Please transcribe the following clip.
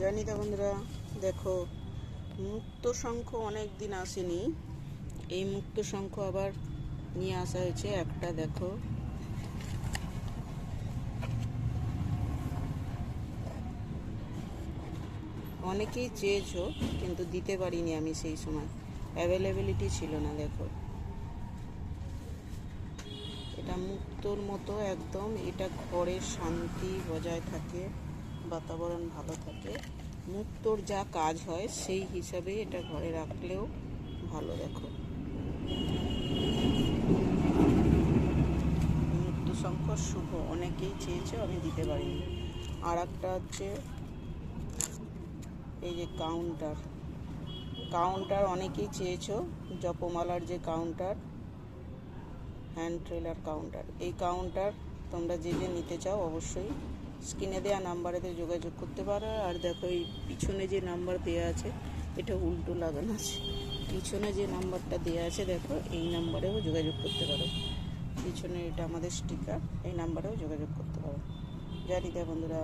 জানি তো বন্ধুরা, দেখো মুক্ত শঙ্খ অনেক দিন আসেনি। এই মুক্ত শঙ্খ আবার নিয়ে আসা হয়েছে একটা। দেখো অনেকেই চেয়েছো, কিন্তু দিতে পারিনি আমি, সেই সময় অ্যাভেলেবিলিটি ছিল না। দেখো এটা মুক্তোর মতো একদম। এটা ঘরের শান্তি বজায় থাকে, বাতাবরণ ভালো থাকে। মুক্তোর যা কাজ হয় সেই হিসাবে এটা ঘরে রাখলেও ভালো। দেখো মুক্ত শঙ্খ শুভ, অনেকেই চেয়েছে, আমি দিতে পারিনি। আর একটা হচ্ছে এই যে কাউন্টার অনেকেই চেয়েছো, জপমালার যে কাউন্টার, হ্যান্ড ট্রেলার কাউন্টার। এই কাউন্টার তোমরা যে নিতে চাও অবশ্যই স্ক্রিনে দেওয়া নাম্বারেতে যোগাযোগ করতে পারো। আর দেখো এই পিছনে যে নাম্বার দেওয়া আছে, এটা উল্টো লাগানো আছে। পিছনে যে নাম্বারটা দেওয়া আছে দেখো, এই নাম্বারেও যোগাযোগ করতে পারো। পিছনে এটা আমাদের স্টিকার, এই নাম্বারেও যোগাযোগ করতে পারো। জানি তো বন্ধুরা।